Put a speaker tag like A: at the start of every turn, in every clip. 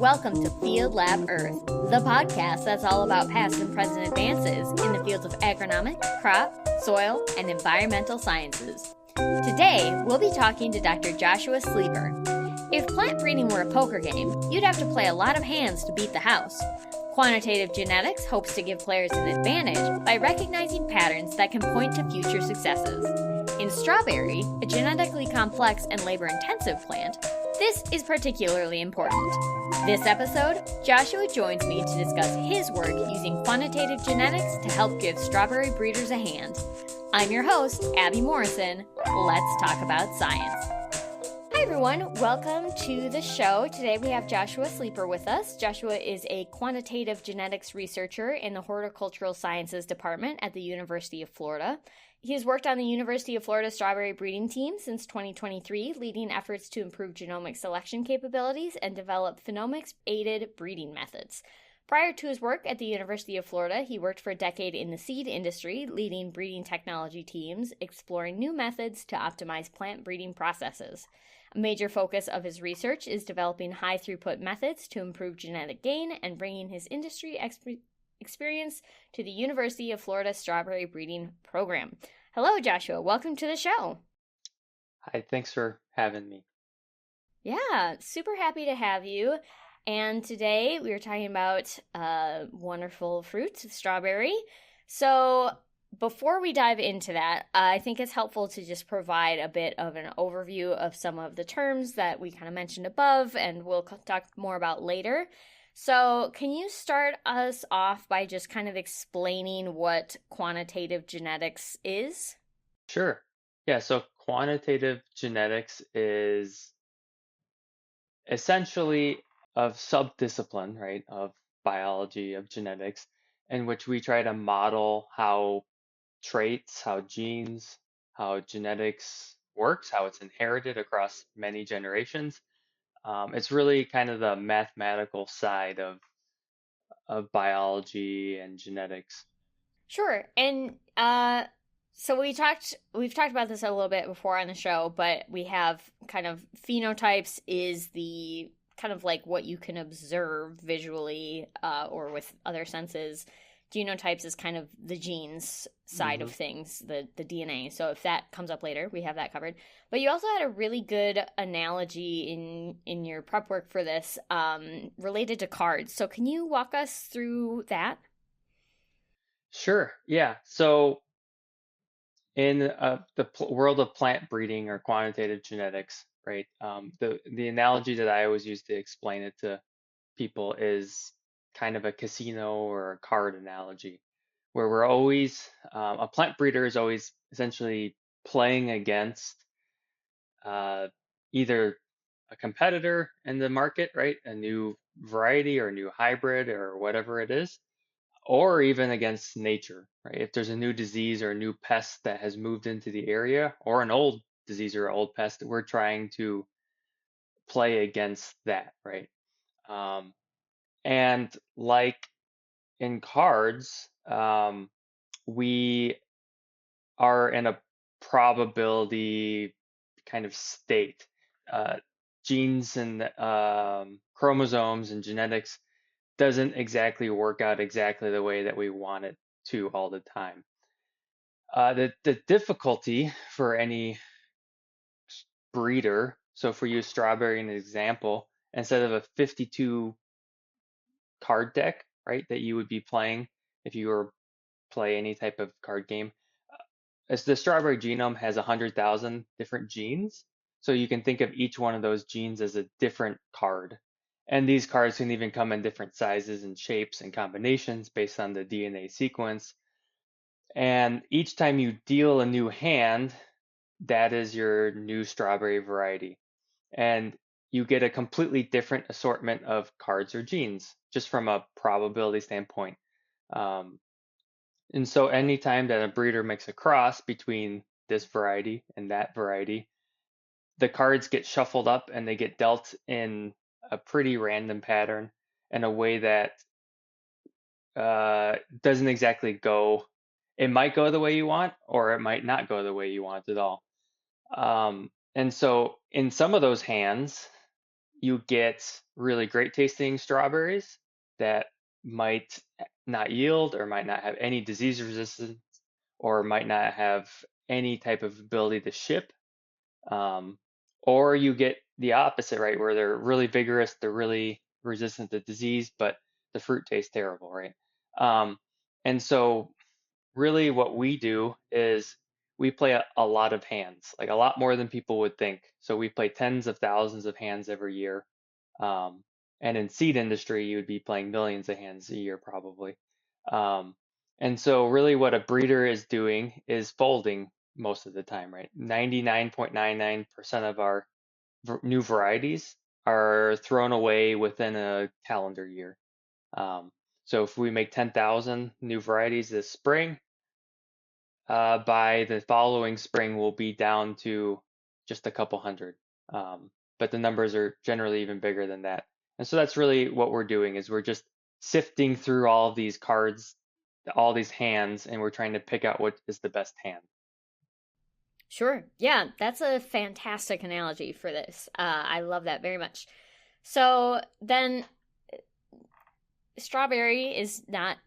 A: Welcome to Field Lab Earth, the podcast that's all about past and present advances in the fields of agronomic, crop, soil, and environmental sciences. Today, we'll be talking to Dr. Joshua Sleper. If plant breeding were a poker game, you'd have to play a lot of hands to beat the house. Quantitative genetics hopes to give players an advantage by recognizing patterns that can point to future successes. In strawberry, a genetically complex and labor-intensive plant, this is particularly important. This episode, Joshua joins me to discuss his work using quantitative genetics to help give strawberry breeders a hand. I'm your host, Abby Morrison. Let's talk about science. Hi everyone, welcome to the show. Today we have Joshua Sleper with us. Joshua is a quantitative genetics researcher in the Horticultural Sciences Department at the University of Florida. He has worked on the University of Florida strawberry breeding team since 2023, leading efforts to improve genomic selection capabilities and develop phenomics-aided breeding methods. Prior to his work at the University of Florida, he worked for a decade in the seed industry, leading breeding technology teams, exploring new methods to optimize plant breeding processes. A major focus of his research is developing high-throughput methods to improve genetic gain and bringing his industry experience to the University of Florida strawberry breeding program. Hello, Joshua. Welcome to the show.
B: Hi, thanks for having me.
A: Yeah, super happy to have you. And today we were talking about wonderful fruit, strawberry. So before we dive into that, I think it's helpful to just provide a bit of an overview of some of the terms that we kind of mentioned above and we'll talk more about later. So can you start us off by just kind of explaining what quantitative genetics is?
B: Sure. Yeah, so quantitative genetics is essentially a subdiscipline, right, of biology, of genetics, in which we try to model how traits, how genes, how genetics works, how it's inherited across many generations. It's really kind of the mathematical side of biology and genetics.
A: Sure. And so we've talked about this a little bit before on the show, but we have kind of phenotypes is the kind of like what you can observe visually or with other senses. Genotypes is kind of the genes side of things, the DNA. So if that comes up later, we have that covered. But you also had a really good analogy in your prep work for this related to cards. So can you walk us through that?
B: Sure. Yeah. So in world of plant breeding or quantitative genetics, right? The analogy that I always use to explain it to people is kind of a casino or a card analogy, where we're always a plant breeder is always essentially playing against either a competitor in the market, right? A new variety or a new hybrid or whatever it is, or even against nature, right? If there's a new disease or a new pest that has moved into the area, or an old disease or old pest, we're trying to play against that, right? And like in cards, we are in a probability kind of state. Genes and chromosomes and genetics doesn't exactly work out exactly the way that we want it to all the time. The difficulty for any breeder, so for you strawberry an example, instead of a 52 card deck, right, that you would be playing if you were play any type of card game, as the strawberry genome has 100,000 different genes. So you can think of each one of those genes as a different card. And these cards can even come in different sizes and shapes and combinations based on the DNA sequence. And each time you deal a new hand, that is your new strawberry variety. And you get a completely different assortment of cards or genes, just from a probability standpoint. And so anytime that a breeder makes a cross between this variety and that variety, the cards get shuffled up and they get dealt in a pretty random pattern in a way that doesn't exactly go. It might go the way you want, or it might not go the way you want at all. And so in some of those hands, you get really great tasting strawberries that might not yield or might not have any disease resistance or might not have any type of ability to ship. Um, or you get the opposite, right, where they're really vigorous, they're really resistant to disease, but the fruit tastes terrible, right? Um, and so really what we do is we play a lot of hands, like a lot more than people would think. So we play tens of thousands of hands every year. Um, and in seed industry, you would be playing millions of hands a year probably. Um, and so really what a breeder is doing is folding most of the time, right? 99.99% of our new varieties are thrown away within a calendar year. Um, so if we make 10,000 new varieties this spring, by the following spring we'll be down to just a couple hundred. But the numbers are generally even bigger than that. And so that's really what we're doing is we're just sifting through all of these cards, all these hands, and we're trying to pick out what is the best hand.
A: Sure. Yeah, that's a fantastic analogy for this. I love that very much. So then strawberry is not,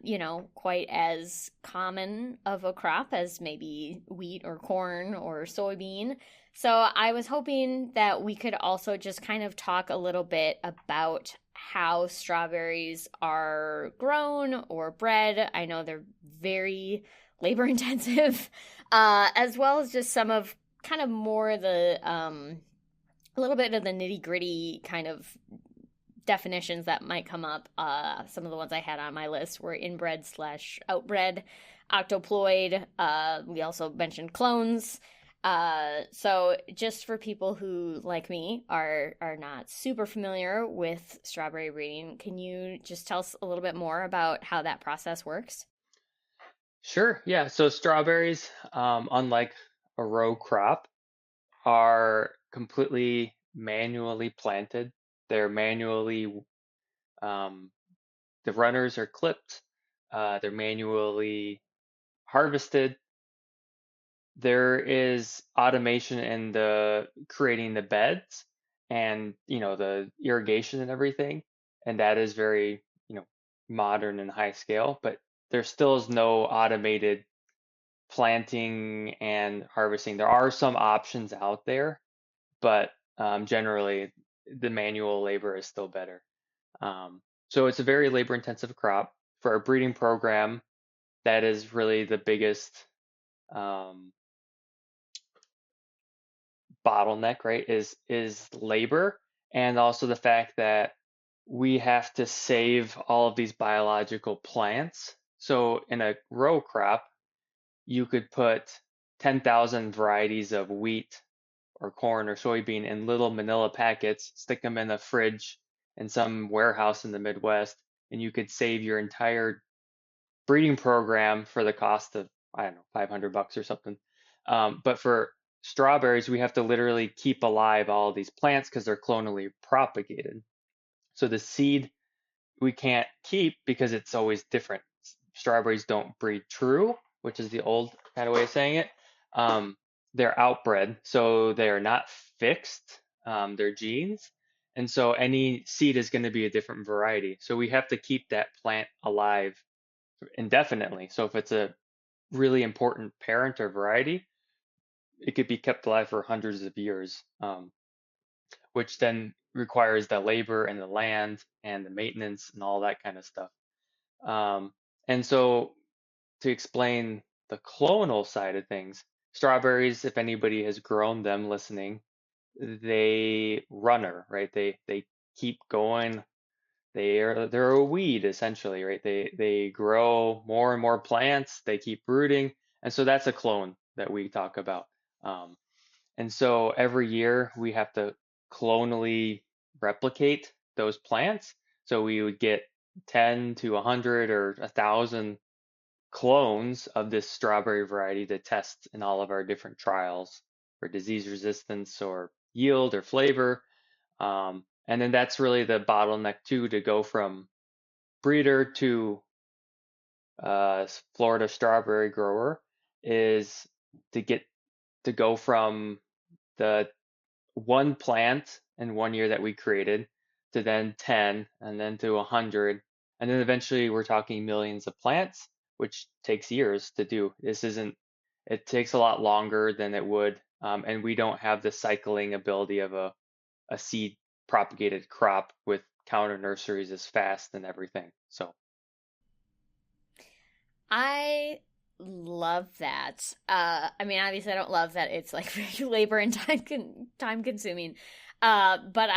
A: quite as common of a crop as maybe wheat or corn or soybean. So I was hoping that we could also just kind of talk a little bit about how strawberries are grown or bred. I know they're very labor intensive, as well as just some of kind of more the a little bit of the nitty gritty kind of definitions that might come up. Some of the ones I had on my list were inbred slash outbred, octoploid. We also mentioned clones. So just for people who, like me, are not super familiar with strawberry breeding, can you just tell us a little bit more about how that process works?
B: Sure, yeah. So strawberries, unlike a row crop, are completely manually planted. They're manually, um, the runners are clipped, they're manually harvested. There is automation in the creating the beds and the irrigation and everything, and that is very modern and high scale, but there still is no automated planting and harvesting. There are some options out there, but generally the manual labor is still better. So it's a very labor intensive crop. For our breeding program, that is really the biggest um, bottleneck, right? Is labor and also the fact that we have to save all of these biological plants. So in a row crop, you could put 10,000 varieties of wheat or corn or soybean in little manila packets, stick them in a fridge in some warehouse in the Midwest, and you could save your entire breeding program for the cost of, I don't know, $500 or something. But for strawberries, we have to literally keep alive all of these plants because they're clonally propagated. So the seed we can't keep because it's always different. Strawberries don't breed true, which is the old kind of way of saying it. Um, they're outbred, so they are not fixed, their genes. And so any seed is going to be a different variety. So we have to keep that plant alive indefinitely. So if it's a really important parent or variety, it could be kept alive for hundreds of years, which then requires the labor and the land and the maintenance and all that kind of stuff. Um, and so to explain the clonal side of things, strawberries, if anybody has grown them listening, they runner, right? They keep going. They're a weed essentially, right? They grow more and more plants. They keep rooting, and so that's a clone that we talk about. Um, and so every year we have to clonally replicate those plants. So we would get 10 to 100 or 1,000 clones of this strawberry variety to test in all of our different trials for disease resistance or yield or flavor. And then that's really the bottleneck too, to go from breeder to Florida strawberry grower is to get to go from the one plant in 1 year that we created to then 10 and then to 100. And then eventually we're talking millions of plants, which takes years to do. This isn't, it takes a lot longer than it would. And we don't have the cycling ability of a seed propagated crop with counter nurseries as fast and everything. So,
A: I love that. I mean, obviously, I don't love that it's like very labor and time consuming. But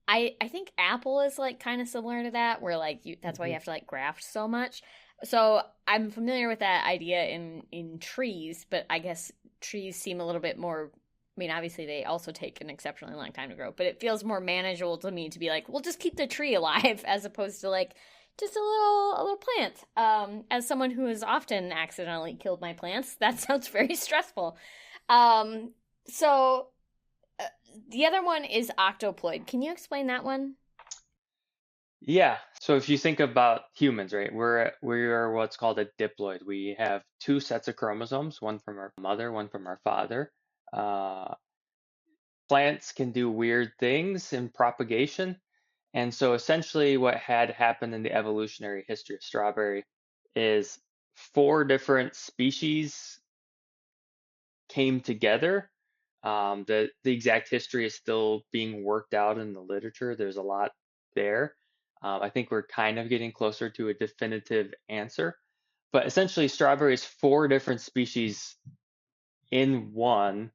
A: I think Apple is like kind of similar to that, where like that's why you
B: mhm,
A: have to like graft so much. So I'm familiar with that idea in trees, but I guess trees seem a little bit more. I mean, obviously they also take an exceptionally long time to grow, but it feels more manageable to me to be like, well, just keep the tree alive as opposed to like just a little plant. As someone who has often accidentally killed my plants, that sounds very stressful. Um, so uh, the other one is octoploid. Can you explain that one?
B: yeah. So if you think about humans, right, we are what's called a diploid. We have two sets of chromosomes, one from our mother, one from our father. Uh, Plants can do weird things in propagation. And so essentially what had happened in the evolutionary history of strawberry is four different species came together. The exact history is still being worked out in the literature. There's a lot there. I think we're kind of getting closer to a definitive answer. But essentially, strawberry is four different species in one.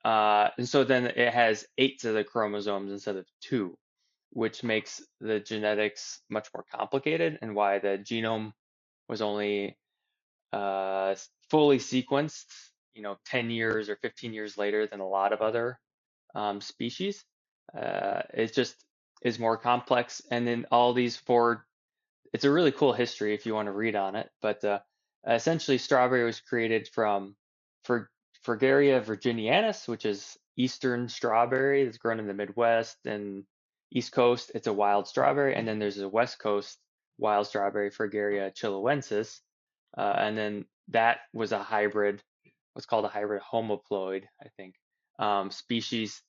B: And so then it has eight of the chromosomes instead of two, which makes the genetics much more complicated and why the genome was only fully sequenced, 10 years or 15 years later than a lot of other species. It just is more complex. And then all these four, it's a really cool history if you want to read on it. But essentially, strawberry was created from Fer- Fragaria virginianus, which is eastern strawberry that's grown in the Midwest and East Coast. It's a wild strawberry. And then there's a West Coast wild strawberry, Fragaria chiloensis. And then that was a hybrid, what's called a hybrid homoploid, I think, species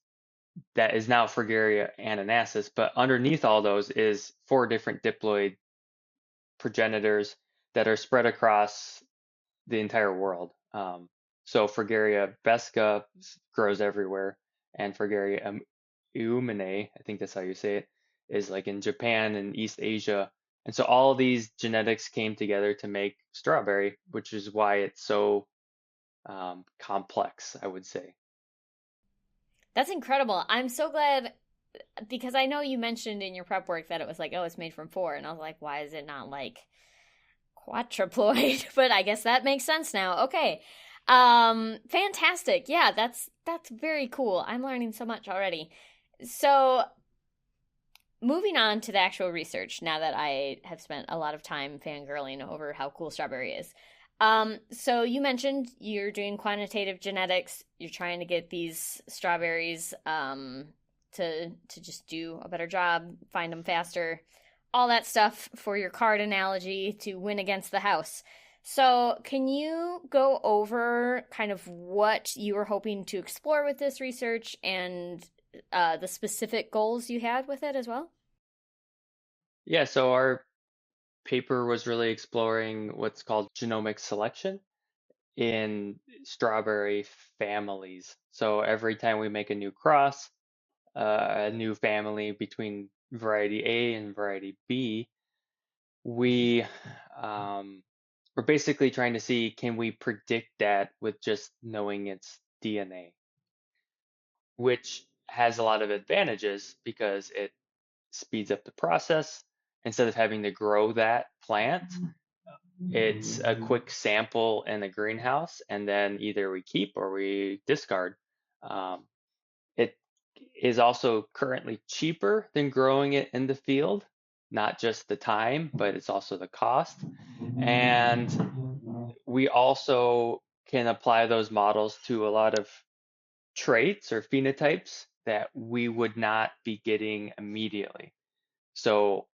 B: that is now Fragaria ananasis. But underneath all those is four different diploid progenitors that are spread across the entire world. So Fragaria vesca grows everywhere, and Fragaria eumene, I think that's how you say it, is like in Japan and East Asia. And so all of these genetics came together to make strawberry, which is why it's so complex, I would say.
A: That's incredible. I'm so glad because I know you mentioned in your prep work that it was like, oh, it's made from four, and I was like, why is it not like quadruploid? But I guess that makes sense now. Okay. Fantastic. Yeah, that's very cool. I'm learning so much already. So, moving on to the actual research, now that I have spent a lot of time fangirling over how cool strawberry is. So you mentioned you're doing quantitative genetics. You're trying to get these strawberries to just do a better job, find them faster, all that stuff for your card analogy to win against the house. So, can you go over kind of what you were hoping to explore with this research and the specific goals you had with it as well?
B: Yeah, so our paper was really exploring what's called genomic selection in strawberry families. So every time we make a new cross, a new family between variety A and variety B, we we're basically trying to see, can we predict that with just knowing its DNA, which has a lot of advantages because it speeds up the process. Instead of having to grow that plant, it's a quick sample in the greenhouse, and then either we keep or we discard. Um, it is also currently cheaper than growing it in the field, not just the time, but it's also the cost. And we also can apply those models to a lot of traits or phenotypes that we would not be getting immediately. So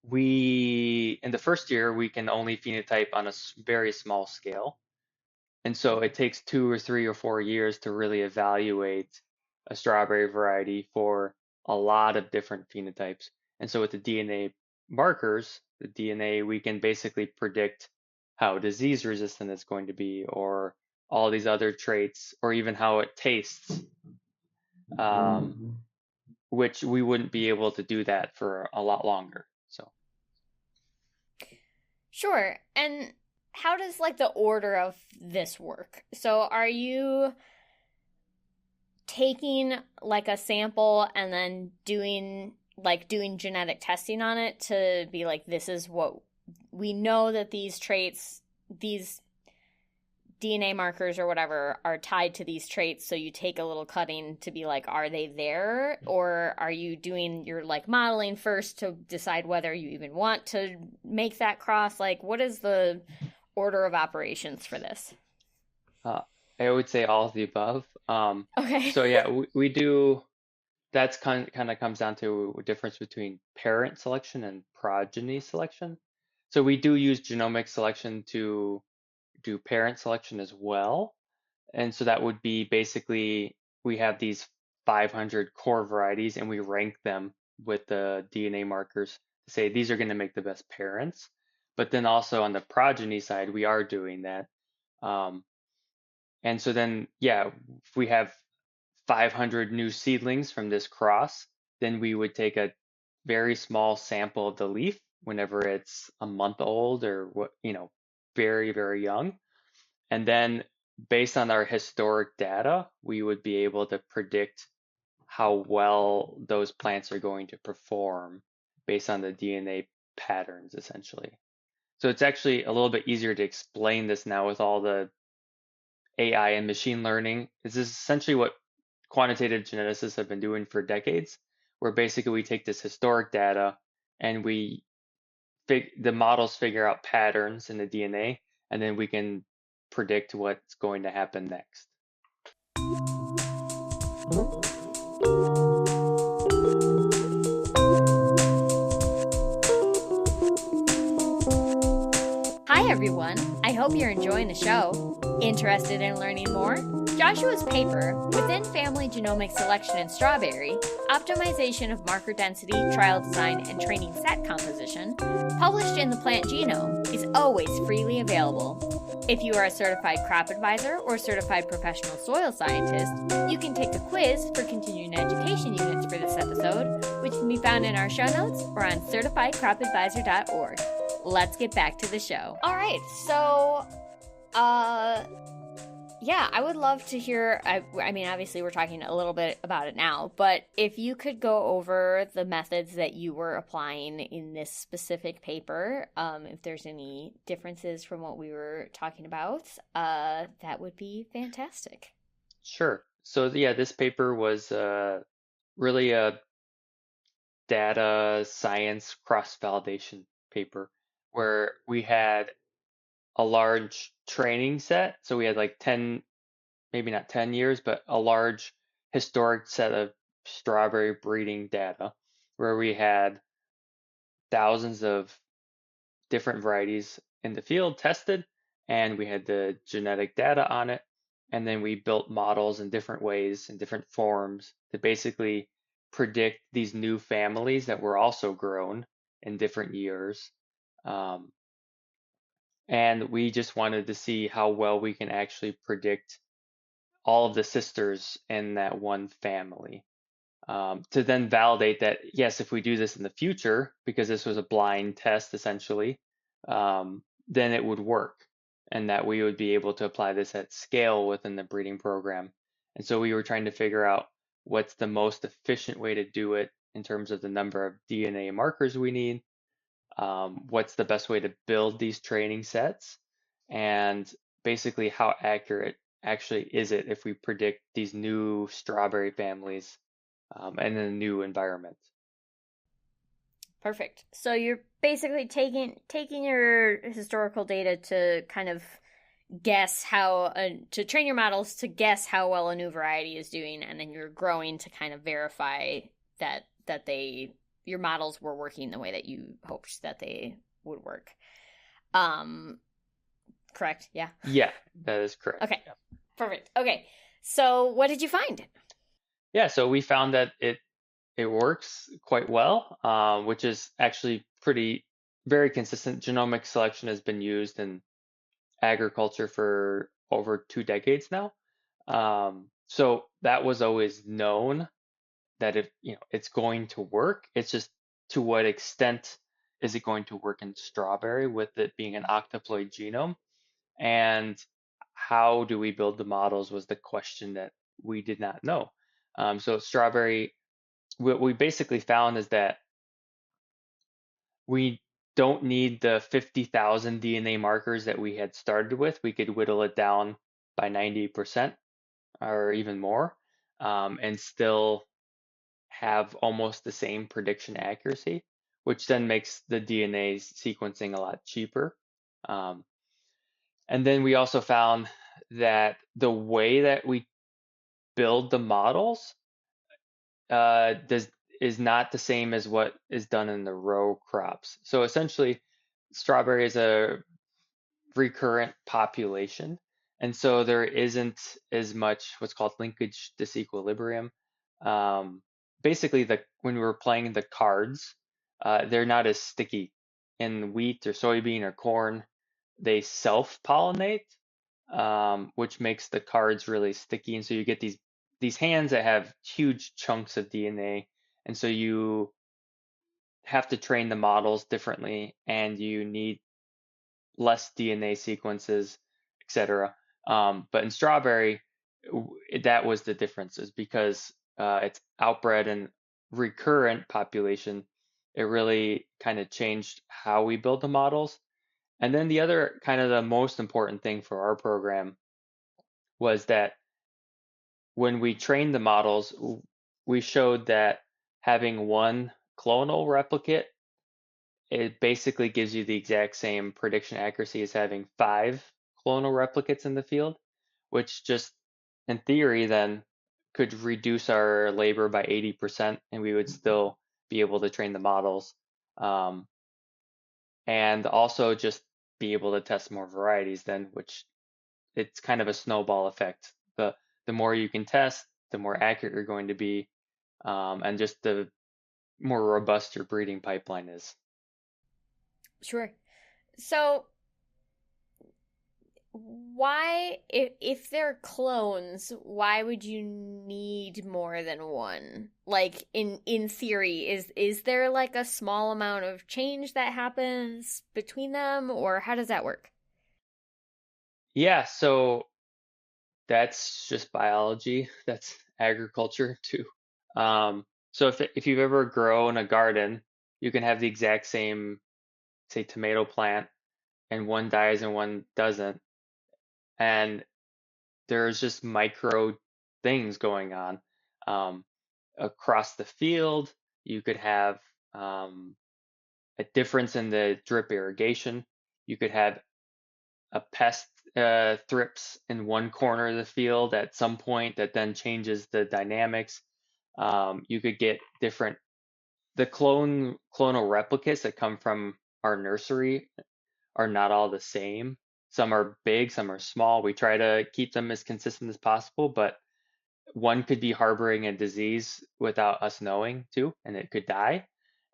B: in the first year, we can only phenotype on a very small scale. And so it takes 2 or 3 or 4 years to really evaluate a strawberry variety for a lot of different phenotypes. And so with the DNA markers, the DNA, we can basically predict how disease resistant it's going to be, or all these other traits, or even how it tastes, um, which we wouldn't be able to do that for a lot longer. So,
A: Sure. And how does like the order of this work? So are you taking like a sample and then doing genetic testing on it to be like, this is what we know that these traits, these DNA markers or whatever are tied to these traits, so you take a little cutting to be like, are they there? Or are you doing your like modeling first to decide whether you even want to make that cross? Like, what is the order of operations for this?
B: uh, I would say all of the above.
A: Okay.
B: So yeah, we do. That's kind of comes down to a difference between parent selection and progeny selection. So we do use genomic selection to do parent selection as well. And so that would be basically we have these 500 core varieties and we rank them with the DNA markers to say these are going to make the best parents. But then also on the progeny side, we are doing that. Um, and so then, yeah, if we have 500 new seedlings from this cross, then we would take a very small sample of the leaf whenever it's a month old or what, very, very young. And then based on our historic data, we would be able to predict how well those plants are going to perform based on the DNA patterns, essentially. So it's actually a little bit easier to explain this now with all the AI and machine learning. This is essentially what quantitative geneticists have been doing for decades, where basically we take this historic data and the models figure out patterns in the DNA, and then we can predict what's going to happen next.
A: Hi, everyone. I hope you're enjoying the show. Interested in learning more? Joshua's paper, Within Family Genomic Selection in Strawberry, Optimization of Marker Density, Trial Design, and Training Set Composition, published in the Plant Genome, is always freely available. If you are a certified crop advisor or certified professional soil scientist, you can take the quiz for continuing education units for this episode, which can be found in our show notes or on certifiedcropadvisor.org. Let's get back to the show. All right, so, yeah, I would love to hear. I mean, obviously, we're talking a little bit about it now, but if you could go over the methods that you were applying in this specific paper, if there's any differences from what we were talking about, that would be fantastic.
B: Sure. So yeah, this paper was really a data science cross-validation paper where we had a large training set. So we had like 10, maybe not 10 years, but a large historic set of strawberry breeding data where we had thousands of different varieties in the field tested, and we had the genetic data on it. And then we built models in different ways, in different forms, to basically predict these new families that were also grown in different years. Um, and we just wanted to see how well we can actually predict all of the sisters in that one family. To then validate that, yes, if we do this in the future, because this was a blind test essentially, then it would work and that we would be able to apply this at scale within the breeding program. And so we were trying to figure out what's the most efficient way to do it in terms of the number of DNA markers we need, what's the best way to build these training sets, and basically how accurate actually is it if we predict these new strawberry families and in a new environment.
A: Perfect. So you're basically taking your historical data to kind of guess how to train your models to guess how well a new variety is doing, and then you're growing to kind of verify that they your models were working the way that you hoped that they would work. Um, correct? Yeah.
B: Yeah, that is correct.
A: Okay,
B: Yeah.
A: perfect. Okay, so what did you find?
B: Yeah, so we found that it works quite well, which is actually pretty very consistent. Genomic selection has been used in agriculture for over 2 decades now. So that was always known that it's going to work. It's just to what extent is it going to work in strawberry with it being an octoploid genome? And how do we build the models was the question that we did not know. So strawberry, what we basically found is that we don't need the 50,000 DNA markers that we had started with. We could whittle it down by 90% or even more, and still have almost the same prediction accuracy, which then makes the DNA sequencing a lot cheaper. Um, and then we also found that the way that we build the models does is not the same as what is done in the row crops. So essentially, strawberry is a recurrent population, and so there isn't as much what's called linkage disequilibrium. Um, Basically, when we're playing the cards, they're not as sticky. In wheat or soybean or corn, they self-pollinate, which makes the cards really sticky, and so you get these hands that have huge chunks of DNA, and so you have to train the models differently, and you need less DNA sequences, etc. But in strawberry, that was the difference, is because it's outbred and recurrent population. It really kind of changed how we build the models. And then the other kind of the most important thing for our program was that when we trained the models, we showed that having one clonal replicate, it basically gives you the exact same prediction accuracy as having five clonal replicates in the field, which just in theory then could reduce our labor by 80%, and we would still be able to train the models, um, and also just be able to test more varieties then, which it's kind of a snowball effect. The more you can test, the more accurate you're going to be, and just the more robust your breeding pipeline is.
A: Sure. So why, if they're clones, why would you need more than one? Like in theory, is there like a small amount of change that happens between them, or how does that work?
B: Yeah, so that's just biology. That's agriculture too. So if you've ever grown a garden, you can have the exact same, say, tomato plant, and one dies and one doesn't, and there's just micro things going on. Um, Across the field, you could have a difference in the drip irrigation. You could have a pest thrips in one corner of the field at some point that then changes the dynamics. You could get different the clonal replicates that come from our nursery are not all the same. Some are big, some are small. We try to keep them as consistent as possible, but one could be harboring a disease without us knowing too, and it could die.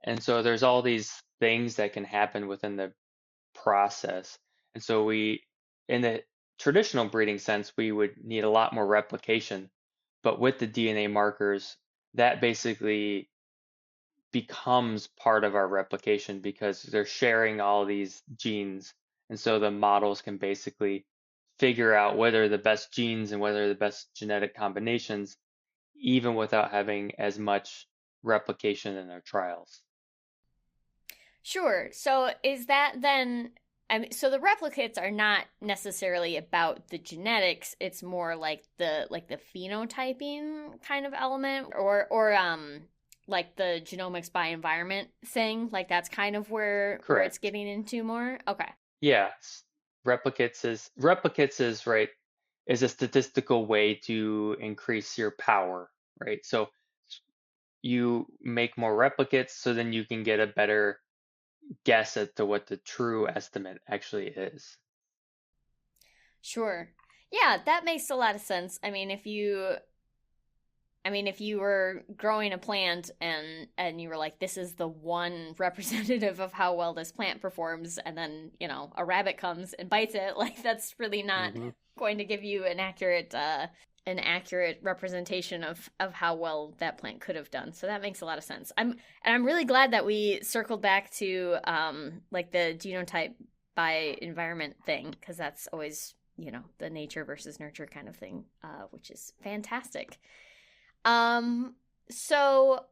B: And so there's all these things that can happen within the process. And so in the traditional breeding sense, we would need a lot more replication. But with the DNA markers, that basically becomes part of our replication because they're sharing all these genes. And so the models can basically figure out whether the best genes and whether the best genetic combinations, even without having as much replication in our trials.
A: Sure. So is that then, I mean, so the replicates are not necessarily about the genetics. It's more like the phenotyping kind of element, or like the genomics by environment thing. Like that's kind of where it's
B: Correct.
A: getting into more. Okay.
B: Yeah. Replicates is right is a statistical way to increase your power, right? So you make more replicates so then you can get a better guess as to what the true estimate actually is.
A: Sure. Yeah, that makes a lot of sense. If you were growing a plant and you were like, this is the one representative of how well this plant performs, and then, a rabbit comes and bites it, like that's really not
B: Hmm.
A: going to give you an accurate representation of how well that plant could have done. So that makes a lot of sense. I'm really glad that we circled back to like the genotype by environment thing, because that's always, the nature versus nurture kind of thing, which is fantastic. Um, so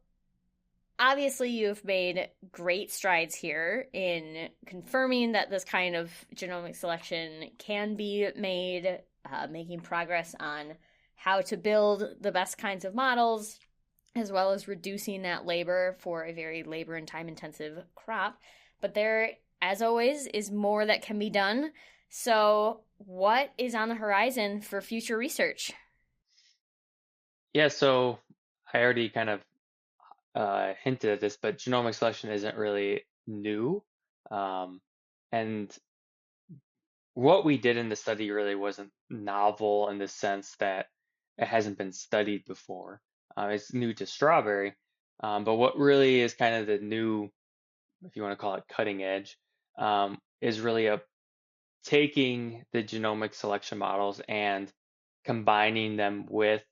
A: obviously you've made great strides here in confirming that this kind of genomic selection can be made, making progress on how to build the best kinds of models, as well as reducing that labor for a very labor and time intensive crop. But there, as always, is more that can be done. So, what is on the horizon for future research?
B: Yeah, so I already kind of hinted at this, but genomic selection isn't really new. Um, and what we did in the study really wasn't novel in the sense that it hasn't been studied before. It's new to strawberry. But what really is kind of the new, if you want to call it cutting edge, is really taking the genomic selection models and combining them with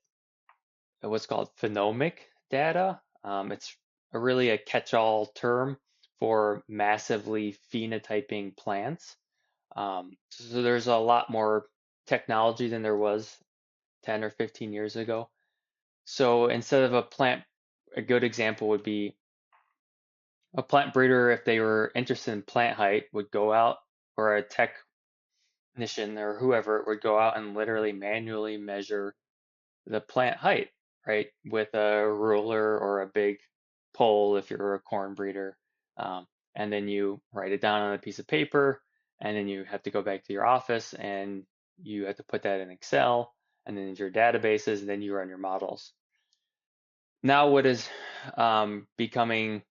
B: what's called phenomic data. It's really a catch-all term for massively phenotyping plants. So there's a lot more technology than there was 10 or 15 years ago. So instead of a good example would be a plant breeder, if they were interested in plant height, would go out, or a technician or whoever would go out and literally manually measure the plant height, right? With a ruler or a big pole if you're a corn breeder. Um, and then you write it down on a piece of paper, and then you have to go back to your office and you have to put that in Excel and then into your databases, and then you run your models. Now, what is becoming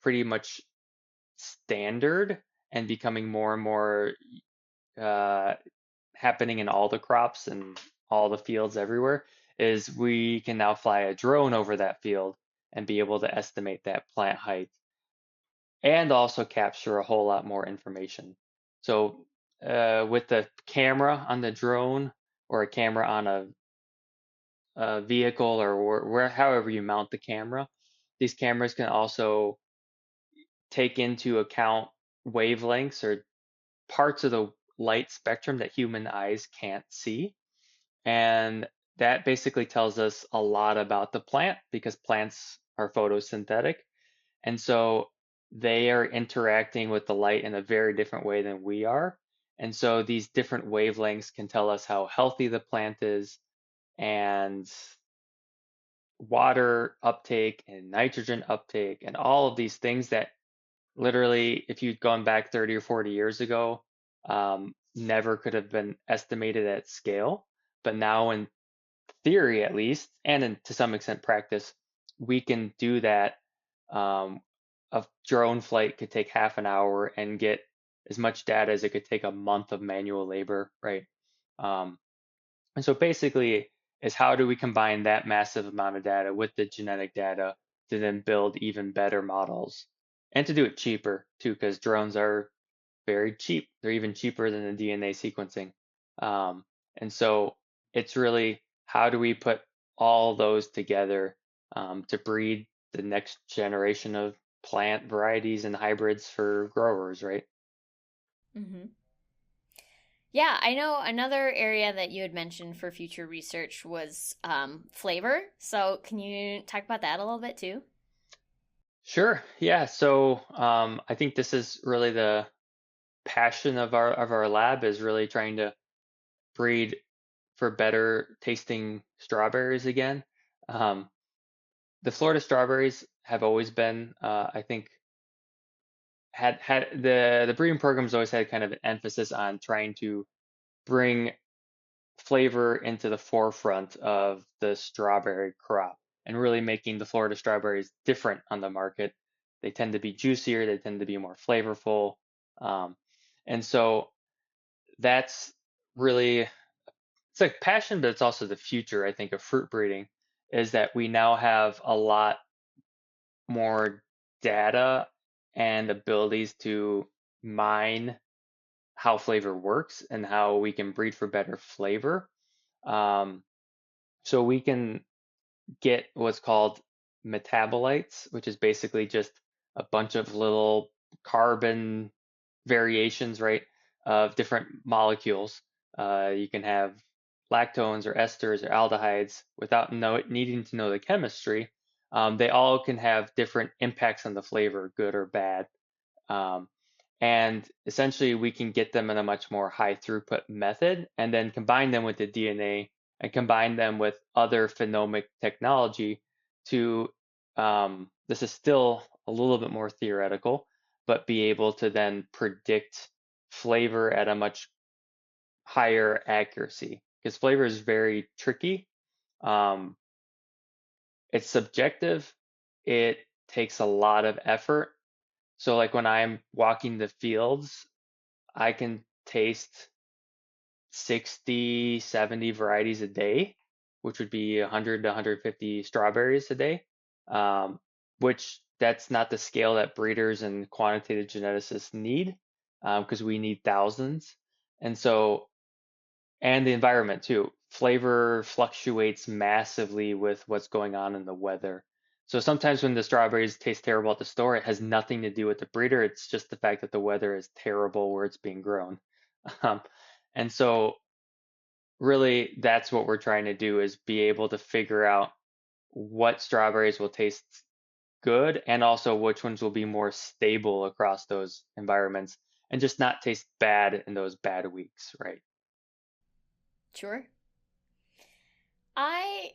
B: pretty much standard and becoming more and more uh, happening in all the crops and all the fields everywhere is we can now fly a drone over that field and be able to estimate that plant height and also capture a whole lot more information. So with the camera on the drone or a camera on a vehicle or however you mount the camera, these cameras can also take into account wavelengths or parts of the light spectrum that human eyes can't see. And that basically tells us a lot about the plant because plants are photosynthetic. And so they are interacting with the light in a very different way than we are. And so these different wavelengths can tell us how healthy the plant is and water uptake and nitrogen uptake and all of these things that literally, if you'd gone back 30 or 40 years ago, never could have been estimated at scale. But now in theory at least, and to some extent practice, we can do that. Um, a drone flight could take half an hour and get as much data as it could take a month of manual labor, right? Um, and so basically, is how do we combine that massive amount of data with the genetic data to then build even better models and to do it cheaper too, because drones are very cheap. They're even cheaper than the DNA sequencing. Um, and so it's really how do we put all those together to breed the next generation of plant varieties and hybrids for growers, right?
A: Mm-hmm. Yeah, I know another area that you had mentioned for future research was flavor. So, can you talk about that a little bit too?
B: Sure. Yeah. So I think this is really the passion of our lab is really trying to breed for better tasting strawberries again. Um, the Florida strawberries have always been, I think, had the breeding programs always had kind of an emphasis on trying to bring flavor into the forefront of the strawberry crop and really making the Florida strawberries different on the market. They tend to be juicier, they tend to be more flavorful. Um, and so that's really, it's like passion, but it's also the future, I think, of fruit breeding, is that we now have a lot more data and abilities to mine how flavor works and how we can breed for better flavor. Um, so we can get what's called metabolites, which is basically just a bunch of little carbon variations, right, of different molecules. You can have lactones or esters or aldehydes without needing to know the chemistry. They all can have different impacts on the flavor, good or bad. Um, and essentially, we can get them in a much more high throughput method and then combine them with the DNA and combine them with other phenomic technology to, this is still a little bit more theoretical, but be able to then predict flavor at a much higher accuracy because flavor is very tricky. Um, it's subjective. It takes a lot of effort. So like when I'm walking the fields, I can taste 60, 70 varieties a day, which would be 100 to 150 strawberries a day, um, which that's not the scale that breeders and quantitative geneticists need because we need thousands. And so, and the environment too. Flavor fluctuates massively with what's going on in the weather. So sometimes when the strawberries taste terrible at the store, it has nothing to do with the breeder. It's just the fact that the weather is terrible where it's being grown. Um, and so really that's what we're trying to do is be able to figure out what strawberries will taste good and also which ones will be more stable across those environments and just not taste bad in those bad weeks, right?
A: Sure. I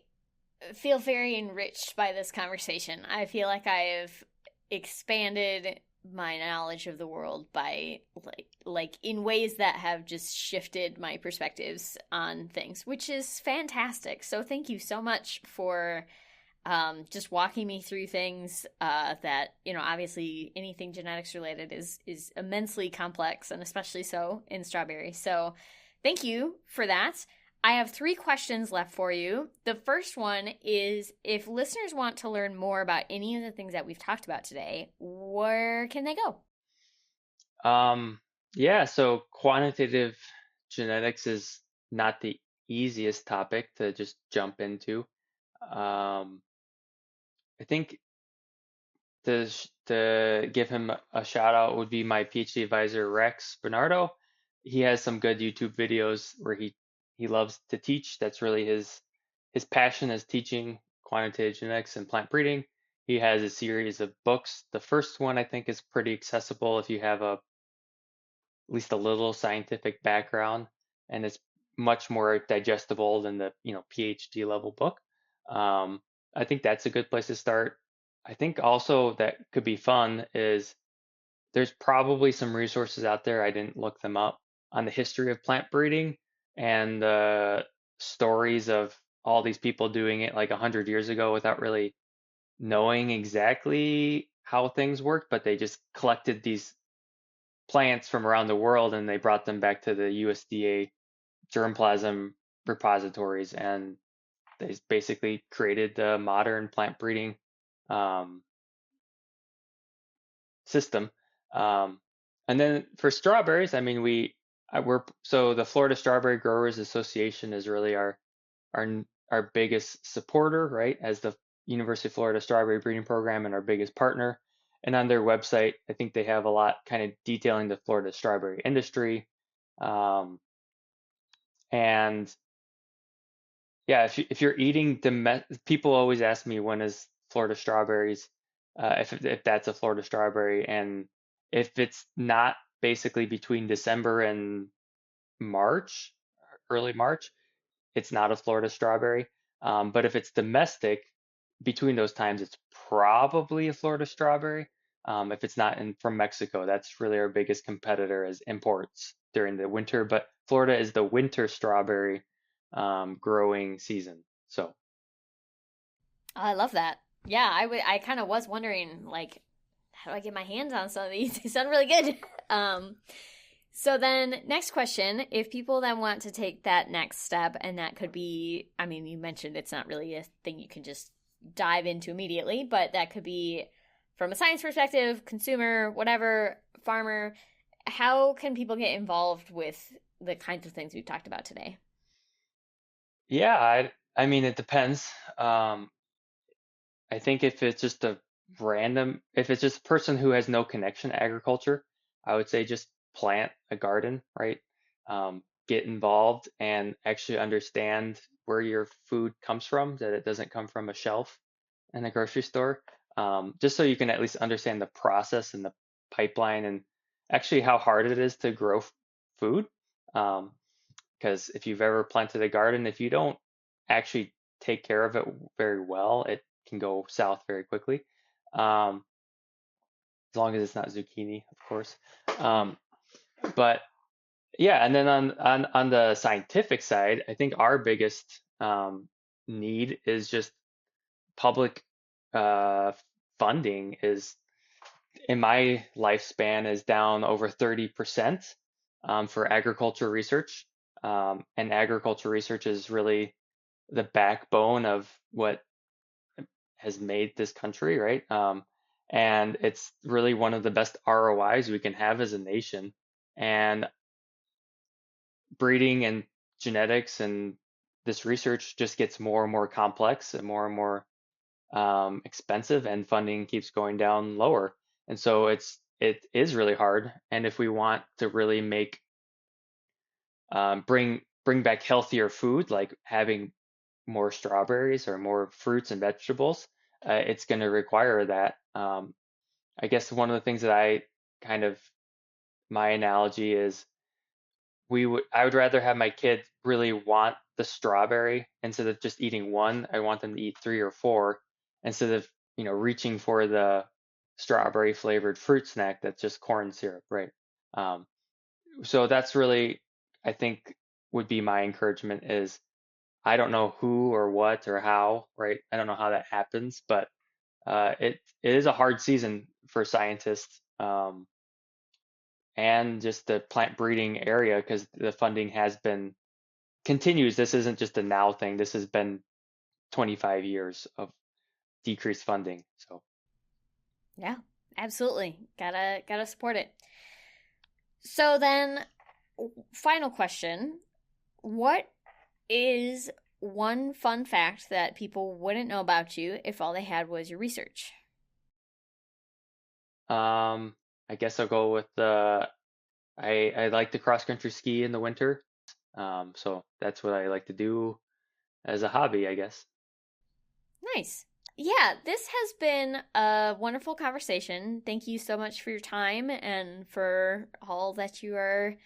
A: feel very enriched by this conversation. I feel like I have expanded my knowledge of the world by like in ways that have just shifted my perspectives on things, which is fantastic. So thank you so much for just walking me through things that obviously anything genetics related is immensely complex, and especially so in strawberries. So thank you for that. I have 3 questions left for you. The first one is, if listeners want to learn more about any of the things that we've talked about today, where can they go?
B: Um, yeah, so quantitative genetics is not the easiest topic to just jump into. Um, I think to give him a shout out would be my PhD advisor Rex Bernardo. He has some good YouTube videos where he loves to teach. That's really his passion is teaching quantitative genetics and plant breeding. He has a series of books. The first one I think is pretty accessible if you have at least a little scientific background, and it's much more digestible than the PhD level book. Um, I think that's a good place to start. I think also that could be fun is there's probably some resources out there, I didn't look them up, on the history of plant breeding and the stories of all these people doing it like 100 years ago without really knowing exactly how things worked, but they just collected these plants from around the world and they brought them back to the USDA germplasm repositories and they basically created the modern plant breeding um, system. Um, and then for strawberries, I mean, we're so the Florida Strawberry Growers Association is really our biggest supporter, right? As the University of Florida Strawberry Breeding Program and our biggest partner. And on their website, I think they have a lot kind of detailing the Florida strawberry industry. Um, and yeah, if you're eating people always ask me when is Florida strawberries, if that's a Florida strawberry, and if it's not basically between December and March, early March, it's not a Florida strawberry. But if it's domestic, between those times, it's probably a Florida strawberry. If it's not from Mexico, that's really our biggest competitor as imports during the winter. But Florida is the winter strawberry growing season. So
A: I love that. Yeah, I kind of was wondering, like, how do I get my hands on some of these? They sound really good. Um, So then next question, if people then want to take that next step, and that could be, I mean, you mentioned it's not really a thing you can just dive into immediately, but that could be from a science perspective, consumer, whatever, farmer, how can people get involved with the kinds of things we've talked about today?
B: Yeah, I mean, it depends. I think if it's just a person who has no connection to agriculture, I would say just plant a garden, right? Get involved and actually understand where your food comes from, that it doesn't come from a shelf in a grocery store. Just so you can at least understand the process and the pipeline and actually how hard it is to grow food. Because if you've ever planted a garden, if you don't actually take care of it very well, it can go south very quickly. Um, as long as it's not zucchini, of course. Um, but yeah, and then on the scientific side, I think our biggest need is just public uh, funding is in my lifespan is down over 30% for agriculture research. And agriculture research is really the backbone of what has made this country, right? And it's really one of the best ROIs we can have as a nation. And breeding and genetics and this research just gets more and more complex and more expensive, and funding keeps going down lower. And so it is really hard. And if we want to really make bring back healthier food, like having more strawberries or more fruits and vegetables, it's going to require that. I guess one of the things that my analogy is I would rather have my kid really want the strawberry instead of just eating one. I want them to eat three or four instead of, reaching for the strawberry flavored fruit snack that's just corn syrup, right? Um, so that's really, I think, would be my encouragement is I don't know who or what or how, right? I don't know how that happens, but it is a hard season for scientists and just the plant breeding area because the funding has been continues. This isn't just a now thing. This has been 25 years of decreased funding. So
A: Yeah, absolutely. Gotta support it. So then, final question. What is one fun fact that people wouldn't know about you if all they had was your research?
B: I guess I'll go with I like to cross country ski in the winter. So that's what I like to do as a hobby, I guess.
A: Nice. Yeah, this has been a wonderful conversation. Thank you so much for your time and for all that you are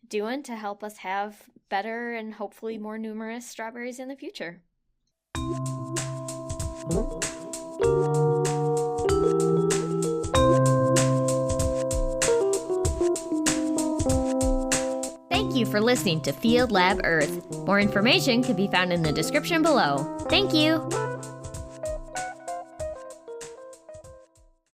A: doing to help us have better and hopefully more numerous strawberries in the future. Thank you for listening to Field Lab Earth. More information can be found in the description below. Thank you.